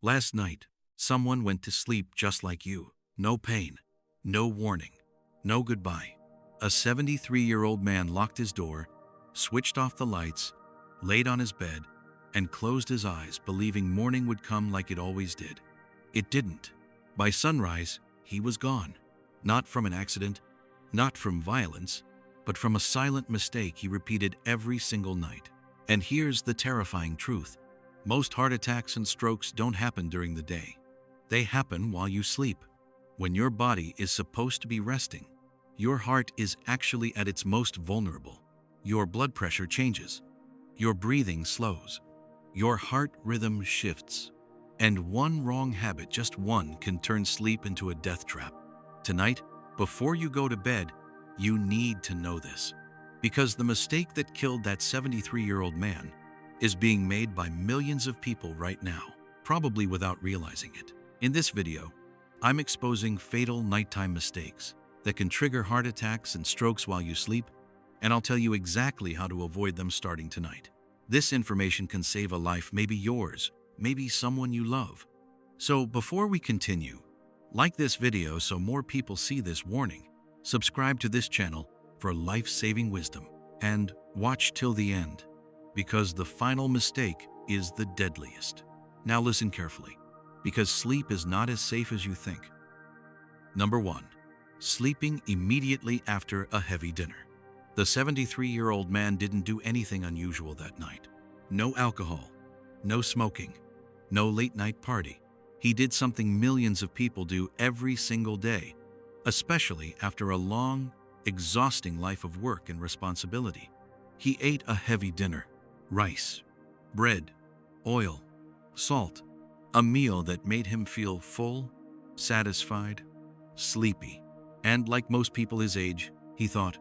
Last night, someone went to sleep just like you. No pain, no warning, no goodbye. A 73-year-old man locked his door, switched off the lights, laid on his bed, and closed his eyes, believing morning would come like it always did. It didn't. By sunrise, he was gone. Not from an accident, not from violence, but from a silent mistake he repeated every single night. And here's the terrifying truth. Most heart attacks and strokes don't happen during the day. They happen while you sleep. When your body is supposed to be resting, your heart is actually at its most vulnerable. Your blood pressure changes. Your breathing slows. Your heart rhythm shifts. And one wrong habit, just one, can turn sleep into a death trap. Tonight, before you go to bed, you need to know this. Because the mistake that killed that 73-year-old man is being made by millions of people right now, probably without realizing it. In this video, I'm exposing fatal nighttime mistakes that can trigger heart attacks and strokes while you sleep, and I'll tell you exactly how to avoid them starting tonight. This information can save a life, maybe yours, maybe someone you love. So before we continue, like this video so more people see this warning, subscribe to this channel for life-saving wisdom, and watch till the end, because the final mistake is the deadliest. Now listen carefully, because sleep is not as safe as you think. Number 1. Sleeping immediately after a heavy dinner. The 73-year-old man didn't do anything unusual that night. No alcohol, no smoking, no late-night party. He did something millions of people do every single day, especially after a long, exhausting life of work and responsibility. He ate a heavy dinner. Rice, bread, oil, salt. A meal that made him feel full, satisfied, sleepy. And like most people his age, he thought,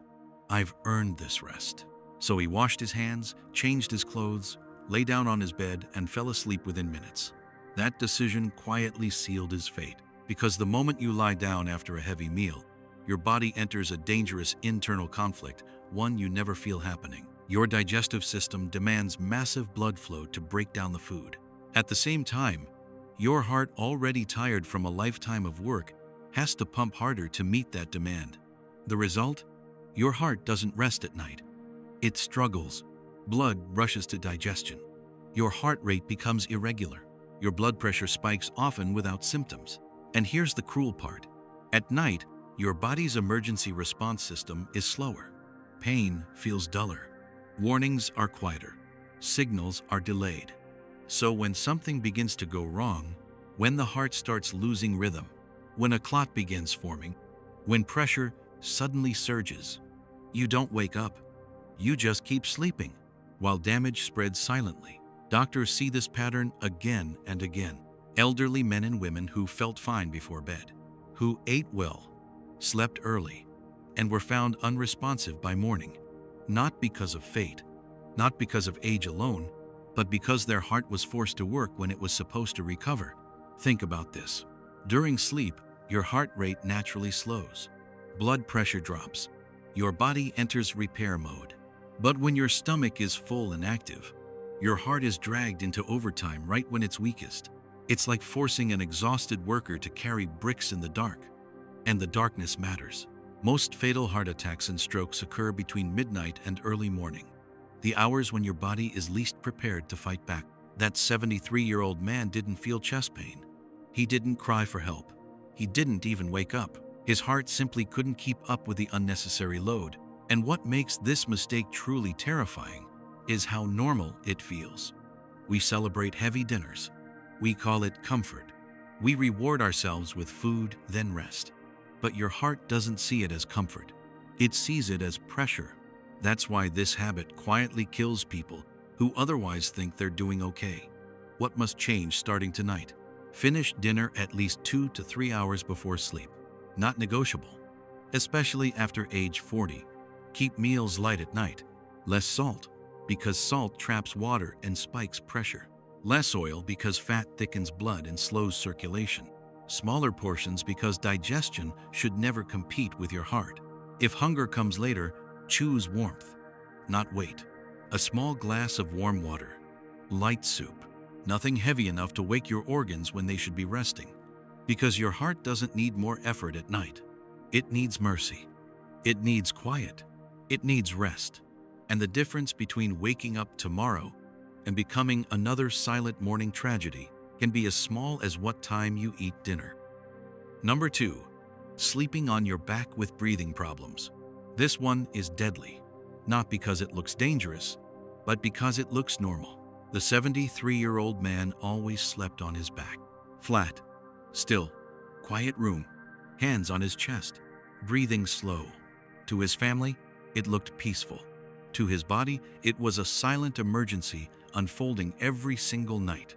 I've earned this rest. So he washed his hands, changed his clothes, lay down on his bed, and fell asleep within minutes. That decision quietly sealed his fate, because the moment you lie down after a heavy meal, your body enters a dangerous internal conflict, one you never feel happening. Your digestive system demands massive blood flow to break down the food. At the same time, your heart, already tired from a lifetime of work, has to pump harder to meet that demand. The result? Your heart doesn't rest at night. It struggles. Blood rushes to digestion. Your heart rate becomes irregular. Your blood pressure spikes, often without symptoms. And here's the cruel part. At night, your body's emergency response system is slower. Pain feels duller. Warnings are quieter. Signals are delayed. So when something begins to go wrong, when the heart starts losing rhythm, when a clot begins forming, when pressure suddenly surges, you don't wake up. You just keep sleeping, while damage spreads silently. Doctors see this pattern again and again. Elderly men and women who felt fine before bed, who ate well, slept early, and were found unresponsive by morning. Not because of fate, not because of age alone, but because their heart was forced to work when it was supposed to recover. Think about this. During sleep, your heart rate naturally slows. Blood pressure drops. Your body enters repair mode. But when your stomach is full and active, your heart is dragged into overtime right when it's weakest. It's like forcing an exhausted worker to carry bricks in the dark. And the darkness matters. Most fatal heart attacks and strokes occur between midnight and early morning, the hours when your body is least prepared to fight back. That 73-year-old man didn't feel chest pain. He didn't cry for help. He didn't even wake up. His heart simply couldn't keep up with the unnecessary load. And what makes this mistake truly terrifying is how normal it feels. We celebrate heavy dinners. We call it comfort. We reward ourselves with food, then rest. But your heart doesn't see it as comfort. It sees it as pressure. That's why this habit quietly kills people who otherwise think they're doing okay. What must change starting tonight? Finish dinner at least 2 to 3 hours before sleep. Not negotiable. Especially after age 40. Keep meals light at night. Less salt, because salt traps water and spikes pressure. Less oil, because fat thickens blood and slows circulation. Smaller portions, because digestion should never compete with your heart. If hunger comes later, choose warmth, not wait. A small glass of warm water, light soup, Nothing heavy enough to wake your organs when they should be resting. Because your heart doesn't need more effort at night. It needs mercy. It needs quiet. It needs rest. And the difference between waking up tomorrow and becoming another silent morning tragedy can be as small as what time you eat dinner. Number 2. Sleeping on your back with breathing problems. This one is deadly, not because it looks dangerous, but because it looks normal. The 73-year-old man always slept on his back. Flat, still, quiet room, hands on his chest, breathing slow. To his family, it looked peaceful. To his body, it was a silent emergency unfolding every single night.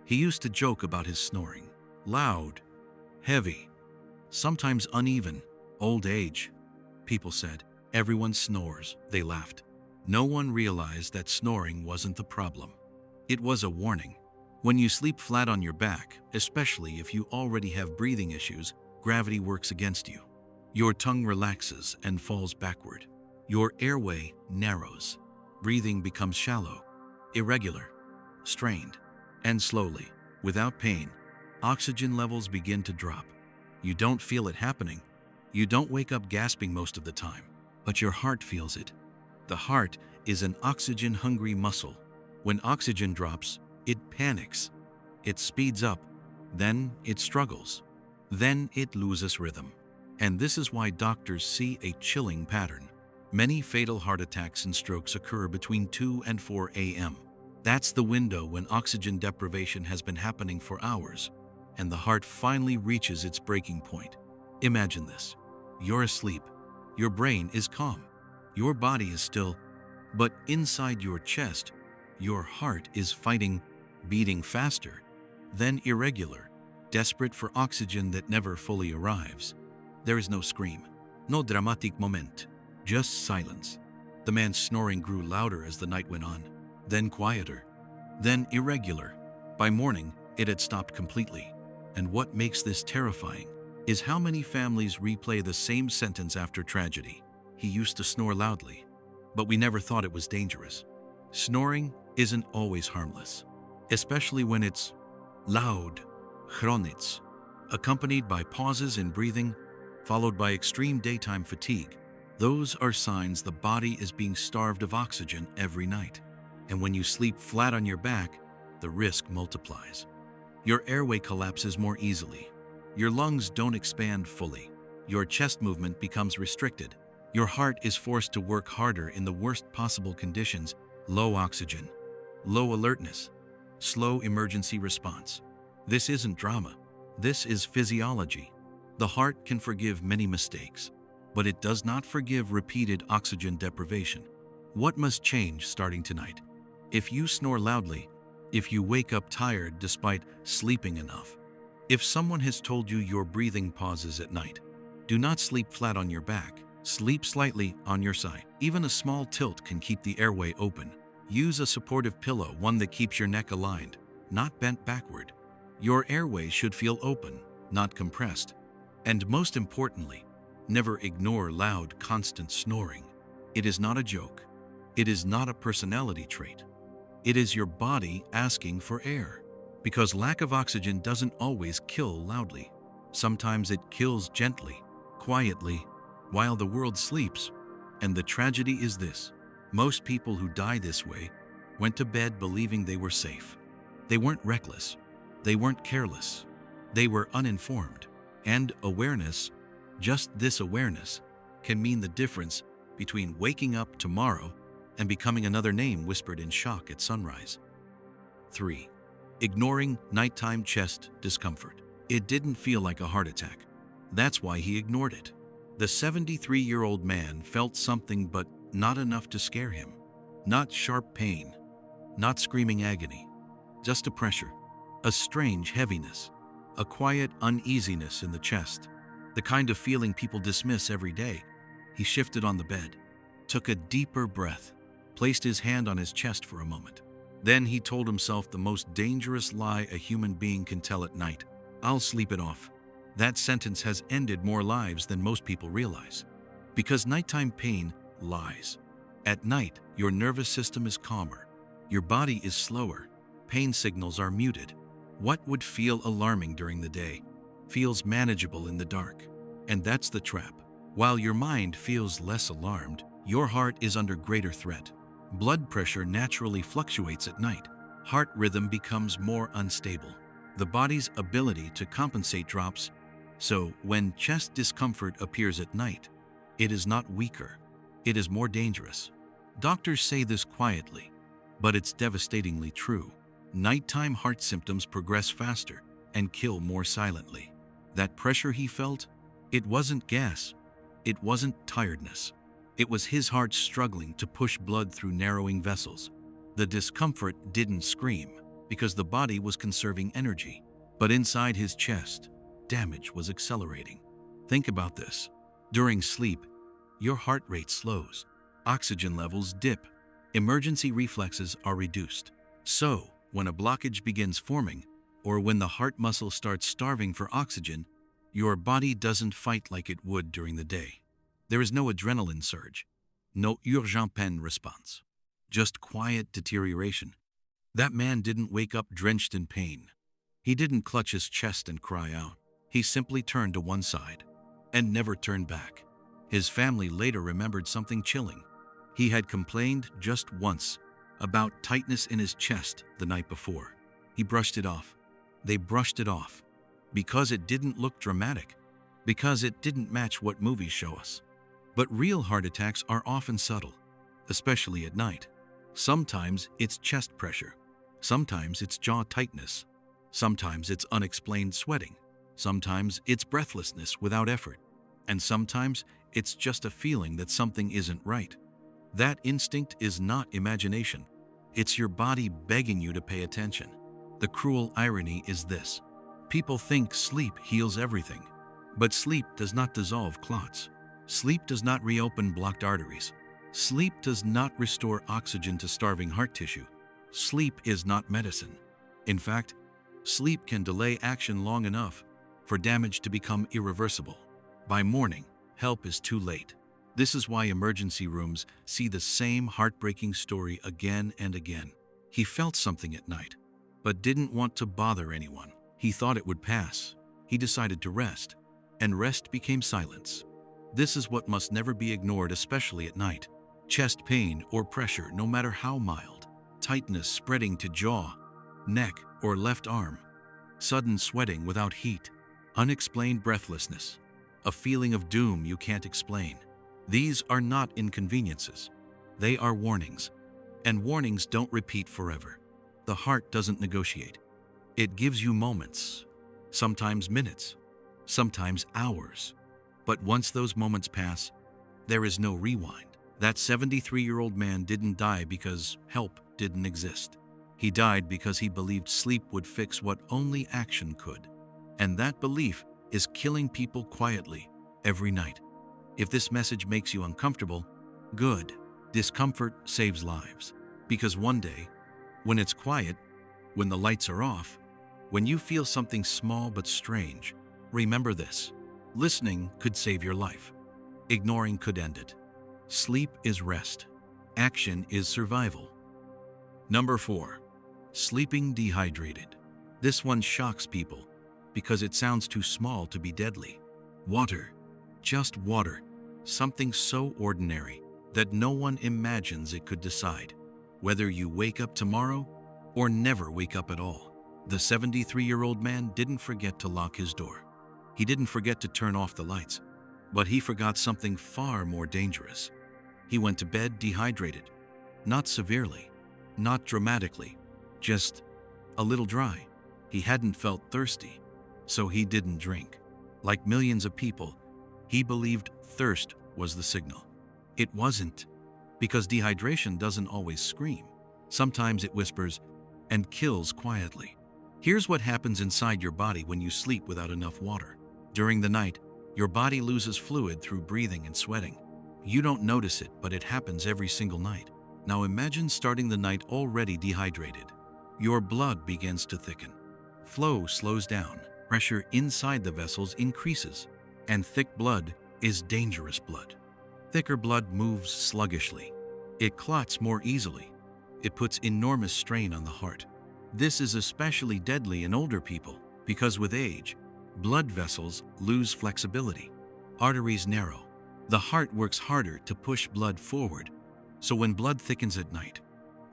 He used to joke about his snoring. Loud, heavy, sometimes uneven. Old age. People said, everyone snores. They laughed. No one realized that snoring wasn't the problem. It was a warning. When you sleep flat on your back, especially if you already have breathing issues, gravity works against you. Your tongue relaxes and falls backward. Your airway narrows. Breathing becomes shallow, irregular, strained, and slowly, without pain, oxygen levels begin to drop. You don't feel it happening. You don't wake up gasping most of the time, but your heart feels it. The heart is an oxygen-hungry muscle. When oxygen drops, it panics. It speeds up. Then it struggles. Then it loses rhythm. And this is why doctors see a chilling pattern. Many fatal heart attacks and strokes occur between 2 and 4 a.m. That's the window when oxygen deprivation has been happening for hours, and the heart finally reaches its breaking point. Imagine this. You're asleep. Your brain is calm. Your body is still, but inside your chest, your heart is fighting, beating faster, then irregular, desperate for oxygen that never fully arrives. There is no scream, no dramatic moment, just silence. The man's snoring grew louder as the night went on, then quieter, then irregular. By morning, it had stopped completely. And what makes this terrifying is how many families replay the same sentence after tragedy. He used to snore loudly, but we never thought it was dangerous. Snoring isn't always harmless, especially when it's loud, chronic, accompanied by pauses in breathing, followed by extreme daytime fatigue. Those are signs the body is being starved of oxygen every night. And when you sleep flat on your back, the risk multiplies. Your airway collapses more easily. Your lungs don't expand fully. Your chest movement becomes restricted. Your heart is forced to work harder in the worst possible conditions: low oxygen, low alertness, slow emergency response. This isn't drama. This is physiology. The heart can forgive many mistakes, but it does not forgive repeated oxygen deprivation. What must change starting tonight? If you snore loudly, if you wake up tired despite sleeping enough, if someone has told you your breathing pauses at night, do not sleep flat on your back. Sleep slightly on your side. Even a small tilt can keep the airway open. Use a supportive pillow, one that keeps your neck aligned, not bent backward. Your airway should feel open, not compressed. And most importantly, never ignore loud, constant snoring. It is not a joke. It is not a personality trait. It is your body asking for air. Because lack of oxygen doesn't always kill loudly. Sometimes it kills gently, quietly, while the world sleeps. And the tragedy is this: most people who die this way went to bed believing they were safe. They weren't reckless. They weren't careless. They were uninformed. And awareness, just this awareness, can mean the difference between waking up tomorrow and becoming another name whispered in shock at sunrise. 3. Ignoring nighttime chest discomfort. It didn't feel like a heart attack. That's why he ignored it. The 73-year-old man felt something, but not enough to scare him. Not sharp pain, not screaming agony, just a pressure, a strange heaviness, a quiet uneasiness in the chest, the kind of feeling people dismiss every day. He shifted on the bed, took a deeper breath, placed his hand on his chest for a moment. Then he told himself the most dangerous lie a human being can tell at night: "I'll sleep it off." That sentence has ended more lives than most people realize. Because nighttime pain lies. At night, your nervous system is calmer. Your body is slower. pain signals are muted. What would feel alarming during the day feels manageable in the dark. And that's the trap. While your mind feels less alarmed, your heart is under greater threat. Blood pressure naturally fluctuates at night. Heart rhythm becomes more unstable. The body's ability to compensate drops. So, when chest discomfort appears at night, it is not weaker, it is more dangerous. Doctors say this quietly, but it's devastatingly true. Nighttime heart symptoms progress faster and kill more silently. That pressure he felt, it wasn't gas, it wasn't tiredness. It was his heart struggling to push blood through narrowing vessels. The discomfort didn't scream because the body was conserving energy, but inside his chest, damage was accelerating. Think about this. During sleep, your heart rate slows, oxygen levels dip, emergency reflexes are reduced. So, when a blockage begins forming, or when the heart muscle starts starving for oxygen, your body doesn't fight like it would during the day. There is no adrenaline surge, no urgent peine response, just quiet deterioration. That man didn't wake up drenched in pain. He didn't clutch his chest and cry out. He simply turned to one side and never turned back. His family later remembered something chilling. He had complained just once about tightness in his chest the night before. He brushed it off. They brushed it off because it didn't look dramatic, because it didn't match what movies show us. But real heart attacks are often subtle, especially at night. Sometimes it's chest pressure. Sometimes it's jaw tightness. Sometimes it's unexplained sweating. Sometimes it's breathlessness without effort. And sometimes it's just a feeling that something isn't right. That instinct is not imagination. It's your body begging you to pay attention. The cruel irony is this. People think sleep heals everything. But sleep does not dissolve clots. Sleep does not reopen blocked arteries. Sleep does not restore oxygen to starving heart tissue. Sleep is not medicine. In fact, sleep can delay action long enough for damage to become irreversible. By morning, help is too late. This is why emergency rooms see the same heartbreaking story again and again. He felt something at night, but didn't want to bother anyone. He thought it would pass. He decided to rest, and rest became silence. This is what must never be ignored, especially at night. Chest pain or pressure, no matter how mild. Tightness spreading to jaw, neck, or left arm. Sudden sweating without heat. Unexplained breathlessness. A feeling of doom you can't explain. These are not inconveniences. They are warnings. And warnings don't repeat forever. The heart doesn't negotiate. It gives you moments, sometimes minutes, sometimes hours. But once those moments pass, there is no rewind. That 73-year-old man didn't die because help didn't exist. He died because he believed sleep would fix what only action could. And that belief is killing people quietly every night. If this message makes you uncomfortable, good. Discomfort saves lives. Because one day, when it's quiet, when the lights are off, when you feel something small but strange, remember this. Listening could save your life. Ignoring could end it. Sleep is rest. Action is survival. Number 4. Sleeping dehydrated. This one shocks people because it sounds too small to be deadly. Water. Just water. Something so ordinary that no one imagines it could decide whether you wake up tomorrow or never wake up at all. The 73-year-old man didn't forget to lock his door. He didn't forget to turn off the lights, but he forgot something far more dangerous. He went to bed dehydrated. Not severely, not dramatically, just a little dry. He hadn't felt thirsty, so he didn't drink. Like millions of people, he believed thirst was the signal. It wasn't, because dehydration doesn't always scream. Sometimes it whispers and kills quietly. Here's what happens inside your body when you sleep without enough water. During the night, your body loses fluid through breathing and sweating. You don't notice it, but it happens every single night. Now imagine starting the night already dehydrated. Your blood begins to thicken. Flow slows down. Pressure inside the vessels increases. And thick blood is dangerous blood. Thicker blood moves sluggishly. It clots more easily. It puts enormous strain on the heart. This is especially deadly in older people because with age, blood vessels lose flexibility. Arteries narrow. The heart works harder to push blood forward. So when blood thickens at night,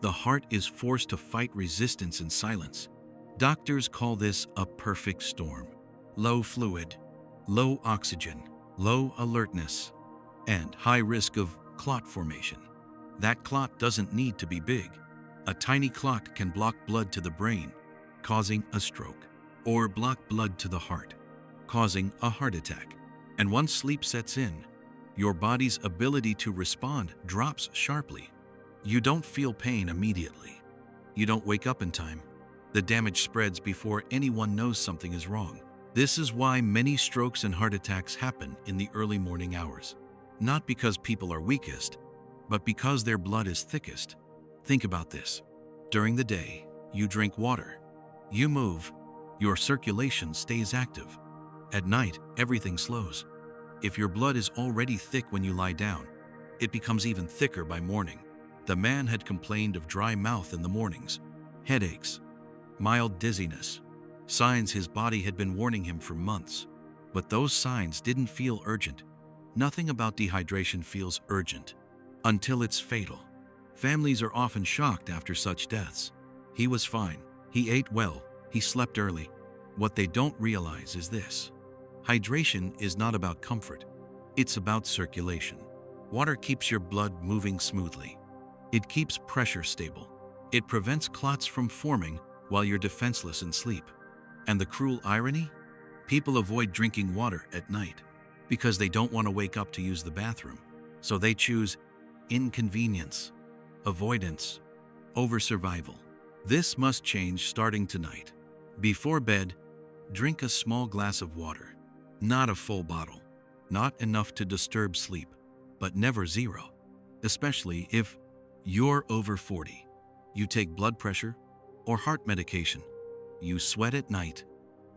the heart is forced to fight resistance in silence. Doctors call this a perfect storm. Low fluid, low oxygen, low alertness, and high risk of clot formation. That clot doesn't need to be big. A tiny clot can block blood to the brain, causing a stroke, or block blood to the heart, causing a heart attack. And once sleep sets in, your body's ability to respond drops sharply. You don't feel pain immediately. You don't wake up in time. The damage spreads before anyone knows something is wrong. This is why many strokes and heart attacks happen in the early morning hours. Not because people are weakest, but because their blood is thickest. Think about this. During the day, you drink water. You move. Your circulation stays active. At night, everything slows. If your blood is already thick when you lie down, it becomes even thicker by morning. The man had complained of dry mouth in the mornings, headaches, mild dizziness, signs his body had been warning him for months. But those signs didn't feel urgent. Nothing about dehydration feels urgent until it's fatal. Families are often shocked after such deaths. He was fine. He ate well. He slept early. What they don't realize is this. Hydration is not about comfort. It's about circulation. Water keeps your blood moving smoothly. It keeps pressure stable. It prevents clots from forming while you're defenseless in sleep. And the cruel irony? People avoid drinking water at night because they don't want to wake up to use the bathroom. So they choose inconvenience, avoidance, over survival. This must change starting tonight. Before bed, drink a small glass of water. Not a full bottle. Not enough to disturb sleep, but never zero. Especially if you're over 40. You take blood pressure or heart medication. You sweat at night.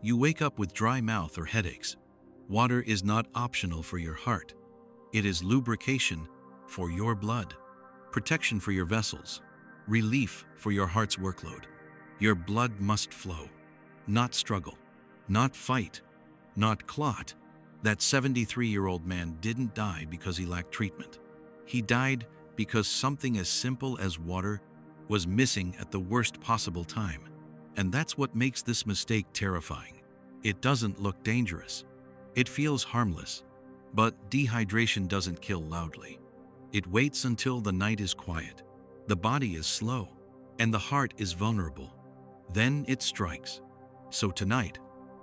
You wake up with dry mouth or headaches. Water is not optional for your heart. It is lubrication for your blood, protection for your vessels, relief for your heart's workload. Your blood must flow, not struggle, not fight, not clot. That 73-year-old man didn't die because he lacked treatment. He died because something as simple as water was missing at the worst possible time. And that's what makes this mistake terrifying. It doesn't look dangerous. It feels harmless. But dehydration doesn't kill loudly. It waits until the night is quiet. The body is slow, and the heart is vulnerable. Then it strikes. So tonight,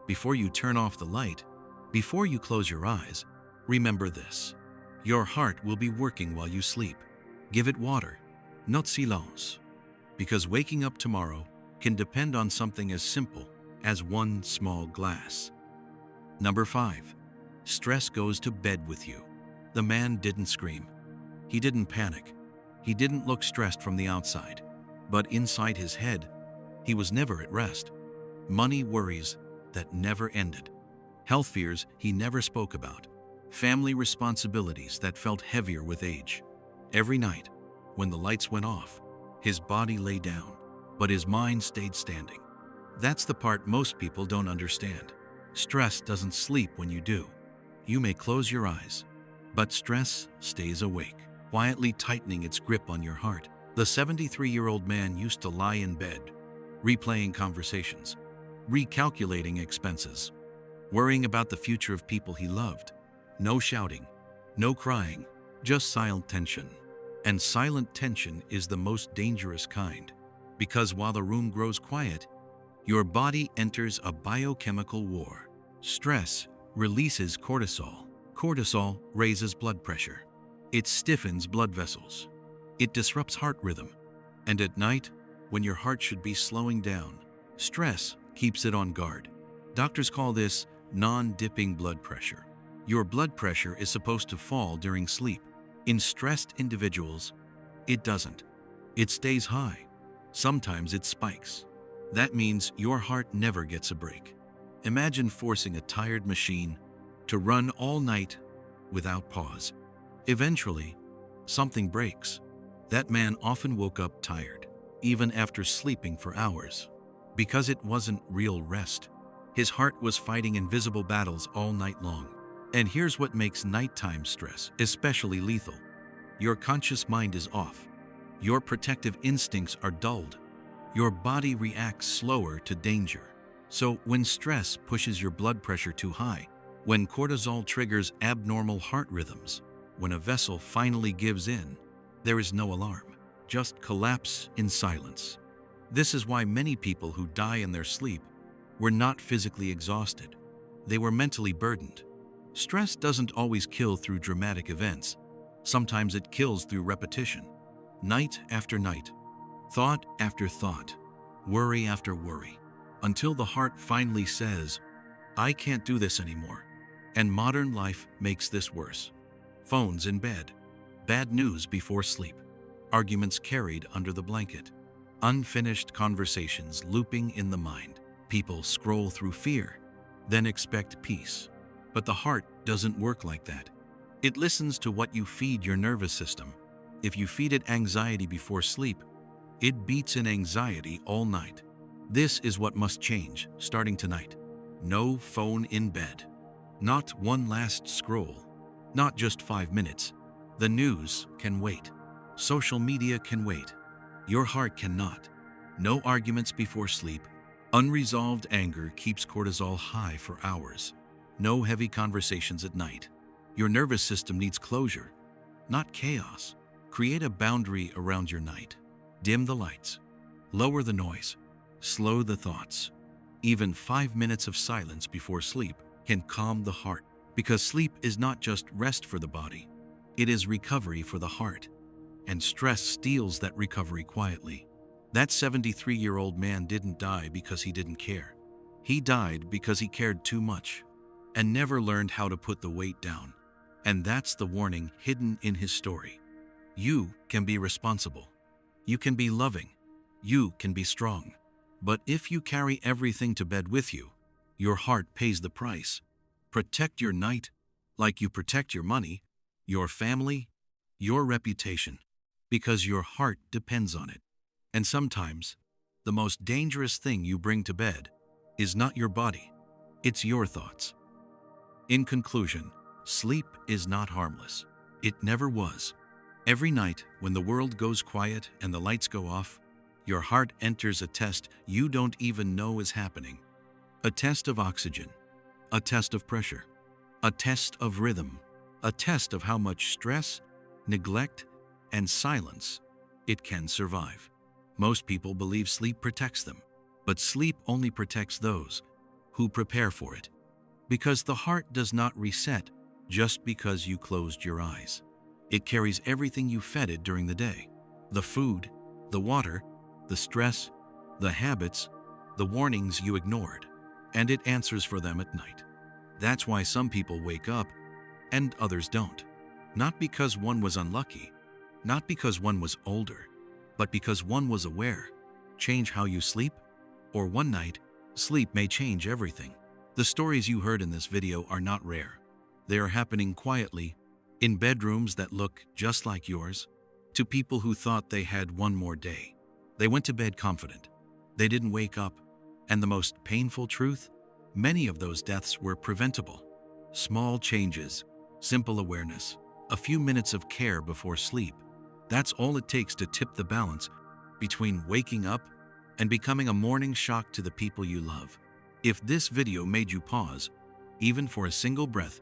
before you turn off the light, before you close your eyes, remember this. Your heart will be working while you sleep. Give it water, not silence. Because waking up tomorrow can depend on something as simple as one small glass. Number 5. Stress goes to bed with you. The man didn't scream. He didn't panic. He didn't look stressed from the outside. But inside his head, he was never at rest. Money worries that never ended. Health fears he never spoke about. Family responsibilities that felt heavier with age. Every night, when the lights went off, his body lay down, but his mind stayed standing. That's the part most people don't understand. Stress doesn't sleep when you do. You may close your eyes, but stress stays awake, quietly tightening its grip on your heart. The 73-year-old man used to lie in bed, replaying conversations, recalculating expenses, worrying about the future of people he loved. No shouting, no crying, just silent tension. And silent tension is the most dangerous kind, because while the room grows quiet, your body enters a biochemical war. Stress releases cortisol. Cortisol raises blood pressure. It stiffens blood vessels. It disrupts heart rhythm. And at night, when your heart should be slowing down, stress keeps it on guard. Doctors call this non-dipping blood pressure. Your blood pressure is supposed to fall during sleep. In stressed individuals, it doesn't. It stays high. Sometimes it spikes. That means your heart never gets a break. Imagine forcing a tired machine to run all night without pause. Eventually, something breaks. That man often woke up tired, even after sleeping for hours. Because it wasn't real rest. His heart was fighting invisible battles all night long. And here's what makes nighttime stress especially lethal. Your conscious mind is off. Your protective instincts are dulled. Your body reacts slower to danger. So when stress pushes your blood pressure too high, when cortisol triggers abnormal heart rhythms, when a vessel finally gives in, there is no alarm, just collapse in silence. This is why many people who die in their sleep were not physically exhausted. They were mentally burdened. Stress doesn't always kill through dramatic events. Sometimes it kills through repetition. Night after night, thought after thought, worry after worry, until the heart finally says, "I can't do this anymore." And modern life makes this worse. Phones in bed, bad news before sleep, arguments carried under the blanket, unfinished conversations looping in the mind. People scroll through fear, then expect peace. But the heart doesn't work like that. It listens to what you feed your nervous system. If you feed it anxiety before sleep, it beats in anxiety all night. This is what must change starting tonight. No phone in bed. Not one last scroll. Not just 5 minutes. The news can wait. Social media can wait. Your heart cannot. No arguments before sleep. Unresolved anger keeps cortisol high for hours. No heavy conversations at night. Your nervous system needs closure, not chaos. Create a boundary around your night. Dim the lights. Lower the noise. Slow the thoughts. Even 5 minutes of silence before sleep can calm the heart, because sleep is not just rest for the body. It is recovery for the heart. And stress steals that recovery quietly. That 73-year-old man didn't die because he didn't care. He died because he cared too much and never learned how to put the weight down. And that's the warning hidden in his story. You can be responsible. You can be loving. You can be strong. But if you carry everything to bed with you, your heart pays the price. Protect your night like you protect your money, your family, your reputation, because your heart depends on it. And sometimes, the most dangerous thing you bring to bed is not your body, it's your thoughts. In conclusion, sleep is not harmless. It never was. Every night, when the world goes quiet and the lights go off, your heart enters a test you don't even know is happening. A test of oxygen, a test of pressure, a test of rhythm, a test of how much stress, neglect, and silence it can survive. Most people believe sleep protects them, but sleep only protects those who prepare for it. Because the heart does not reset just because you closed your eyes. It carries everything you fed it during the day. The food, the water, the stress, the habits, the warnings you ignored, and it answers for them at night. That's why some people wake up and others don't. Not because one was unlucky, not because one was older, but because one was aware. Change how you sleep, or one night, sleep may change everything. The stories you heard in this video are not rare. They are happening quietly, in bedrooms that look just like yours, to people who thought they had one more day. They went to bed confident. They didn't wake up. And the most painful truth? Many of those deaths were preventable. Small changes, simple awareness, a few minutes of care before sleep. That's all it takes to tip the balance between waking up and becoming a morning shock to the people you love. If this video made you pause, even for a single breath,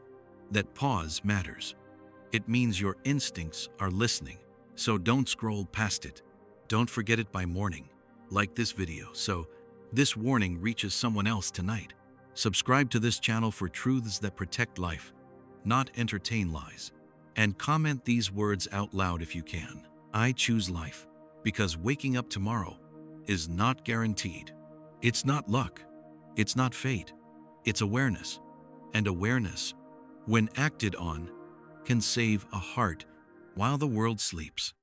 that pause matters. It means your instincts are listening, so don't scroll past it. Don't forget it by morning. Like this video so this warning reaches someone else tonight. Subscribe to this channel for truths that protect life, not entertain lies. And comment these words out loud if you can. I choose life, because waking up tomorrow is not guaranteed. It's not luck. It's not fate. It's awareness. And awareness, when acted on, can save a heart while the world sleeps.